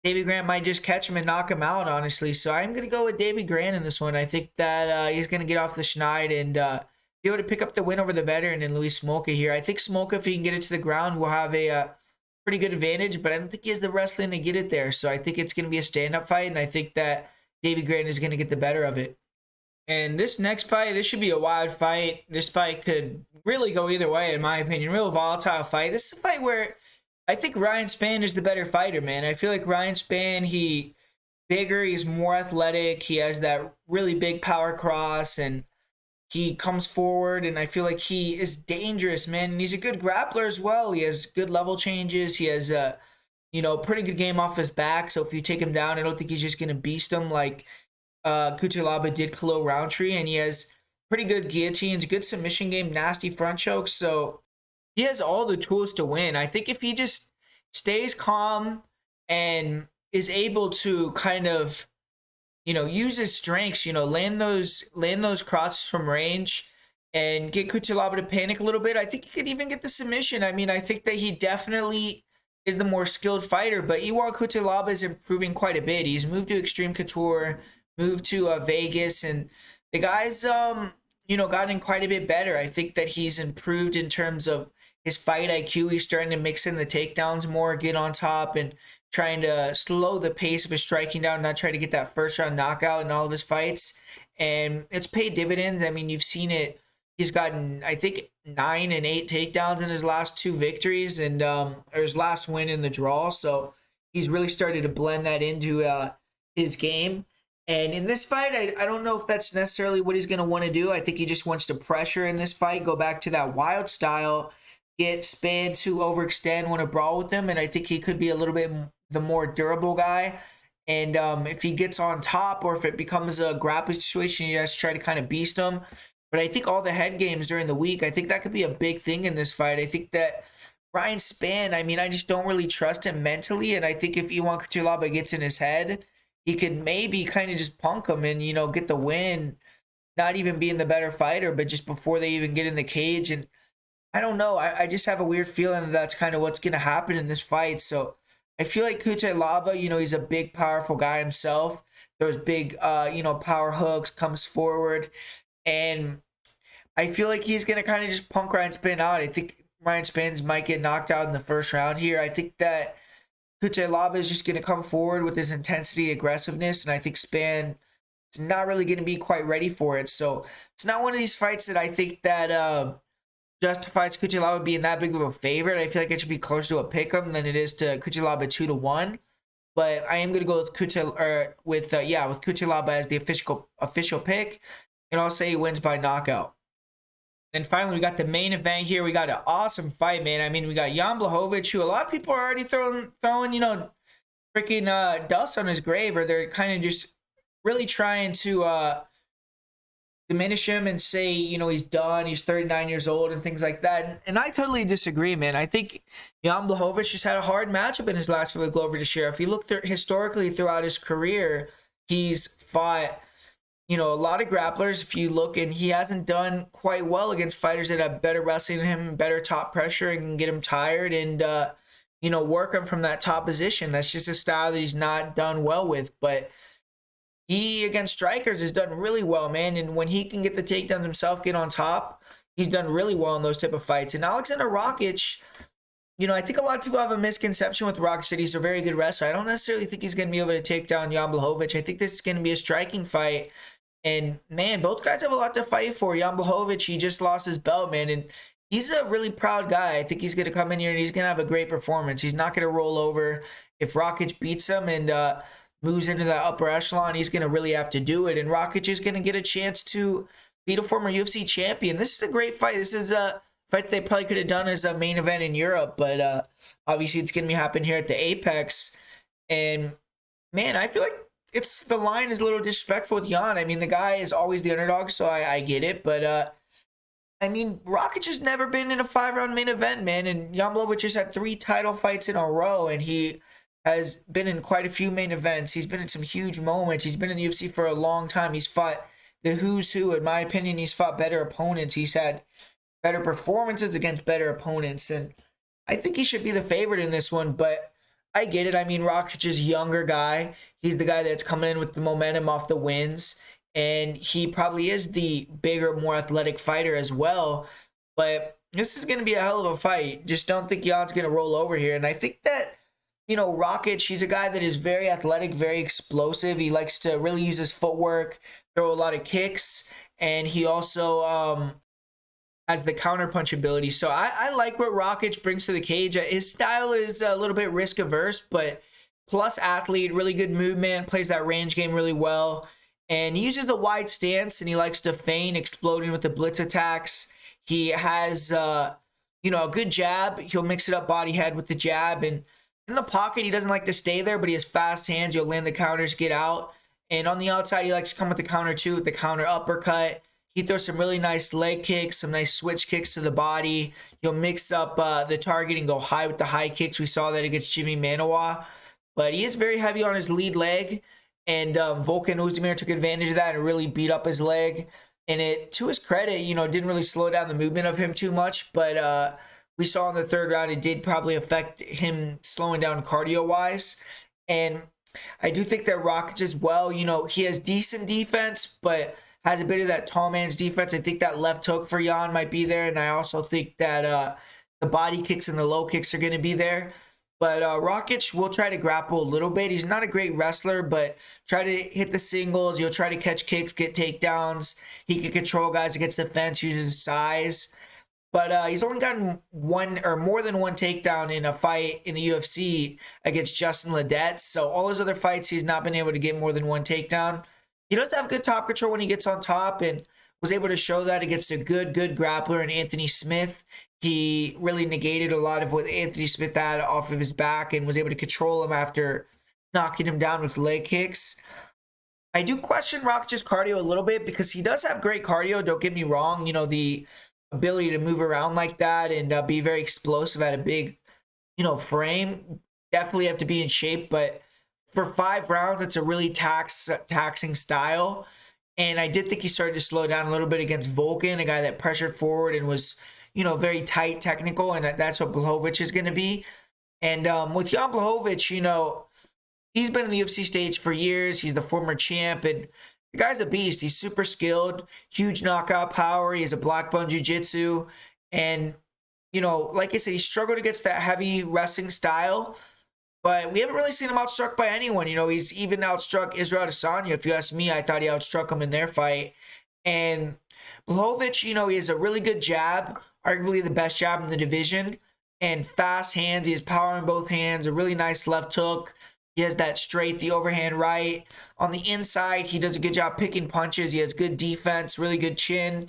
[SPEAKER 1] Davey Grant might just catch him and knock him out, honestly. So I'm going to go with Davey Grant in this one. I think that he's going to get off the schneid and be able to pick up the win over the veteran and Luis Smolka here. I think Smolka, if he can get it to the ground, will have a pretty good advantage, but I don't think he has the wrestling to get it there. So I think it's going to be a stand-up fight, and I think that Davey Grant is going to get the better of it. And this next fight, this should be a wild fight. This fight could really go either way, in my opinion. Real volatile fight. This is a fight where I think Ryan Spann is the better fighter, man. I feel like Ryan Spann, he's bigger, he's more athletic, he has that really big power cross, and he comes forward, and I feel like he is dangerous, man. And he's a good grappler as well. He has good level changes. He has a, pretty good game off his back. So if you take him down, I don't think he's just going to beast him like Cutelaba did Khalil Roundtree. And he has pretty good guillotines, good submission game, nasty front chokes. So he has all the tools to win. I think if he just stays calm and is able to kind of use his strengths, land those crosses from range and get Cutelaba to panic a little bit, I think he could even get the submission. I mean, I think that he definitely is the more skilled fighter, but Iwan Cutelaba is improving quite a bit. He's moved to Extreme Couture, moved to Vegas, and the guy's, gotten quite a bit better. I think that he's improved in terms of his fight IQ. He's starting to mix in the takedowns more, get on top, and trying to slow the pace of his striking down, not try to get that first round knockout in all of his fights. And it's paid dividends. I mean, you've seen it. He's gotten, I think, 9 and 8 takedowns in his last 2 victories and or his last win in the draw. So he's really started to blend that into his game. And in this fight, I don't know if that's necessarily what he's going to want to do. I think he just wants to pressure in this fight, go back to that wild style, get Spann to overextend, want to brawl with him. And I think he could be a little bit the more durable guy. And if he gets on top or if it becomes a grappling situation, he has to try to kind of beast him. But I think all the head games during the week, I think that could be a big thing in this fight. I think that Ryan Spann, I mean, I just don't really trust him mentally. And I think if Iwan Cutelaba gets in his head, he could maybe kind of just punk him and, get the win, not even being the better fighter, but just before they even get in the cage. And I don't know. I just have a weird feeling that that's kind of what's going to happen in this fight. So I feel like Cutelaba, he's a big, powerful guy himself. Those big, power hooks, comes forward. And I feel like he's going to kind of just punk Ryan Spann out. I think Ryan Spann might get knocked out in the first round here. I think that Cutelaba is just going to come forward with his intensity, aggressiveness. And I think Spann is not really going to be quite ready for it. So it's not one of these fights that I think that justifies Cutelaba being that big of a favorite. I feel like it should be closer to a pick'em than it is to Cutelaba 2-1. But I am gonna go with Cutelaba as the official pick, and I'll say he wins by knockout. And finally, we got the main event here. We got an awesome fight, man. I mean, we got Jan Blachowicz, who a lot of people are already throwing freaking dust on his grave, or they're kind of just really trying to diminish him and say, he's done, he's 39 years old and things like that. And I totally disagree, man. I think Jan Blachowicz just had a hard matchup in his last fight with Glover Teixeira. If you look historically throughout his career, he's fought, a lot of grapplers. If you look, and he hasn't done quite well against fighters that have better wrestling than him, better top pressure, and can get him tired and, work him from that top position. That's just a style that he's not done well with. But he, against strikers, has done really well, man. And when he can get the takedowns himself, get on top, he's done really well in those type of fights. And Aleksandar Rakic, I think a lot of people have a misconception with Rakic that he's a very good wrestler. I don't necessarily think he's going to be able to take down Jan Blachowicz. I think this is going to be a striking fight. And, man, both guys have a lot to fight for. Jan Blachowicz, he just lost his belt, man. And he's a really proud guy. I think he's going to come in here and he's going to have a great performance. He's not going to roll over. If Rakic beats him and moves into that upper echelon, he's going to really have to do it. And Rakic is going to get a chance to beat a former UFC champion. This is a great fight. This is a fight they probably could have done as a main event in Europe, but obviously it's going to happen here at the Apex. And man, I feel like the line is a little disrespectful with Jan. I mean, the guy is always the underdog, so I get it, but I mean, Rakic has never been in a 5-round main event, man, and Jan Blachowicz just had 3 title fights in a row, and he has been in quite a few main events. He's been in some huge moments. He's been in the UFC for a long time. He's fought the who's who. In my opinion, he's fought better opponents. He's had better performances against better opponents, and I think he should be the favorite in this one, but I get it. I mean, Rakic is a younger guy. He's the guy that's coming in with the momentum off the wins, and he probably is the bigger, more athletic fighter as well, but this is going to be a hell of a fight. Just don't think Jan's going to roll over here, and I think that, you know, Rakic, he's a guy that is very athletic, very explosive. He likes to really use his footwork, throw a lot of kicks, and he also has the counterpunch ability. So I like what Rakic brings to the cage. His style is a little bit risk averse, but plus athlete, really good movement, plays that range game really well, and he uses a wide stance, and he likes to feign, exploding with the blitz attacks. He has, you know, a good jab. He'll mix it up body head with the jab, and in the pocket, he doesn't like to stay there, but he has fast hands. He'll land the counters, get out. And on the outside, he likes to come with the counter too, with the counter uppercut. He throws some really nice leg kicks, some nice switch kicks to the body. He'll mix up the target and go high with the high kicks. We saw that against Jimmy Manoa. But he is very heavy on his lead leg. And Volkan Ozdemir took advantage of that and really beat up his leg. And it, to his credit, you know, didn't really slow down the movement of him too much. But we saw in the third round, it did probably affect him slowing down cardio-wise. And I do think that Rakic as well, you know, he has decent defense, but has a bit of that tall man's defense. I think that left hook for Jan might be there. And I also think that the body kicks and the low kicks are going to be there. But Rakic will try to grapple a little bit. He's not a great wrestler, but try to hit the singles. He'll try to catch kicks, get takedowns. He can control guys against the fence using size. But he's only gotten one or more than one takedown in a fight in the UFC against Justin Ledet. So all his other fights, he's not been able to get more than one takedown. He does have good top control when he gets on top, and was able to show that against a good grappler in Anthony Smith. He really negated a lot of what Anthony Smith had off of his back and was able to control him after knocking him down with leg kicks. I do question Rakic's cardio a little bit because he does have great cardio. Don't get me wrong. You know, the ability to move around like that and be very explosive at a big, you know, frame. Definitely have to be in shape, but for 5 rounds, it's a really taxing style. And I did think he started to slow down a little bit against Volkan, a guy that pressured forward and was, you know, very tight technical, and that's what Blachowicz is going to be. And with Jan Blachowicz, you know, he's been in the UFC stage for years. He's the former champ, and the guy's a beast. He's super skilled, huge knockout power. He has a black belt jiu-jitsu. And, you know, like I said, he struggled against that heavy wrestling style. But we haven't really seen him outstruck by anyone. You know, he's even outstruck Israel Adesanya. If you ask me, I thought he outstruck him in their fight. And Blachowicz, you know, he has a really good jab, arguably the best jab in the division, and fast hands. He has power in both hands, a really nice left hook. He has that straight, the overhand right. On the inside, he does a good job picking punches. He has good defense, really good chin.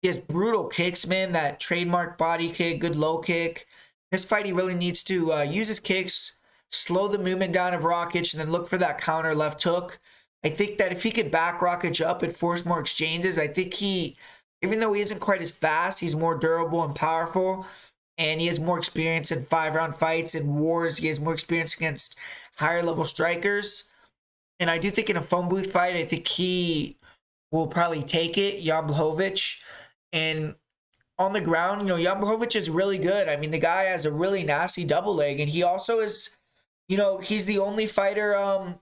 [SPEAKER 1] He has brutal kicks, man, that trademark body kick, good low kick. This fight, he really needs to use his kicks, slow the movement down of Rakic, and then look for that counter left hook. I think that if he could back Rakic up and force more exchanges, I think he, even though he isn't quite as fast, he's more durable and powerful, and he has more experience in 5-round fights and wars. He has more experience against higher level strikers. And I do think in a phone booth fight, I think he will probably take it, Jan Blachowicz. And on the ground, you know, Jan Blachowicz is really good. I mean, the guy has a really nasty double leg, and he also is, you know, he's the only fighter, or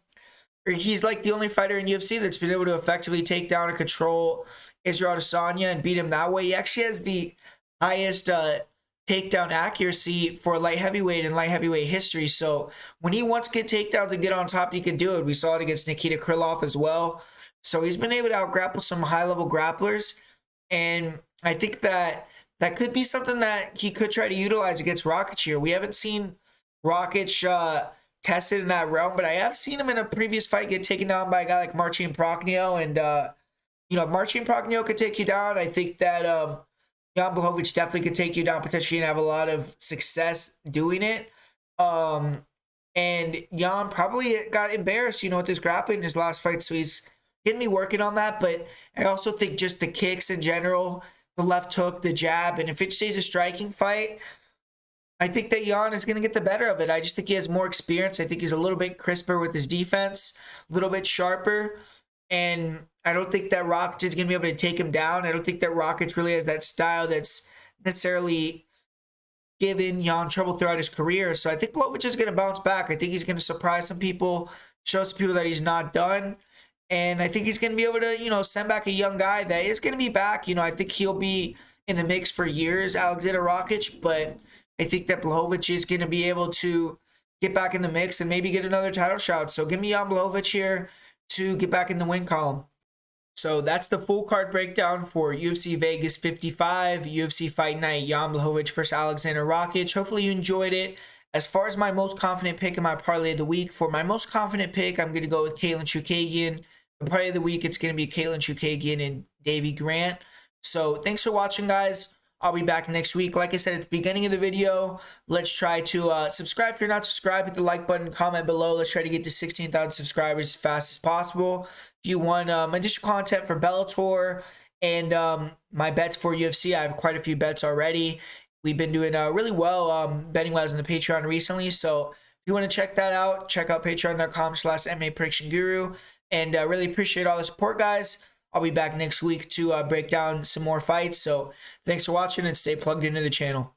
[SPEAKER 1] he's like the only fighter in UFC that's been able to effectively take down and control Israel Adesanya and beat him that way. He actually has the highest takedown accuracy for light heavyweight in light heavyweight history. So when he wants to get takedowns and get on top, he can do it. We saw it against Nikita Krylov as well. So he's been able to out-grapple some high-level grapplers. And I think that that could be something that he could try to utilize against Rakic here. We haven't seen Rakic tested in that realm, but I have seen him in a previous fight get taken down by a guy like Marcin Prachnio, and you know, Marcin Progno could take you down. I think that Jan Blachowicz definitely could take you down, potentially, and have a lot of success doing it. And Jan probably got embarrassed, you know, with his grappling in his last fight, so he's going to be working on that. But I also think just the kicks in general, the left hook, the jab, and if it stays a striking fight, I think that Jan is going to get the better of it. I just think he has more experience. I think he's a little bit crisper with his defense, a little bit sharper. And I don't think that Rakic is going to be able to take him down. I don't think that Rakic really has that style that's necessarily given Jan trouble throughout his career. So I think Blachowicz is going to bounce back. I think he's going to surprise some people, show some people that he's not done. And I think he's going to be able to, you know, send back a young guy that is going to be back. You know, I think he'll be in the mix for years, Aleksandar Rakic. But I think that Blachowicz is going to be able to get back in the mix and maybe get another title shot. So give me Jan Blachowicz here to get back in the win column. So that's the full card breakdown for UFC Vegas 55, UFC Fight Night, Jan Blachowicz versus Aleksandar Rakic. Hopefully you enjoyed it. As far as my most confident pick in my parlay of the week, for my most confident pick, I'm going to go with Katlyn Chookagian. The parlay of the week, it's going to be Katlyn Chookagian and Davey Grant. So thanks for watching, guys. I'll be back next week. Like I said at the beginning of the video, let's try to subscribe if you're not subscribed. Hit the like button, comment below. Let's try to get to 16,000 subscribers as fast as possible. If you want additional content for Bellator and my bets for UFC, I have quite a few bets already. We've been doing really well betting-wise on the Patreon recently. So if you want to check that out, check out patreon.com/MMAPredictionGuru. And really appreciate all the support, guys. I'll be back next week to break down some more fights. So thanks for watching and stay plugged into the channel.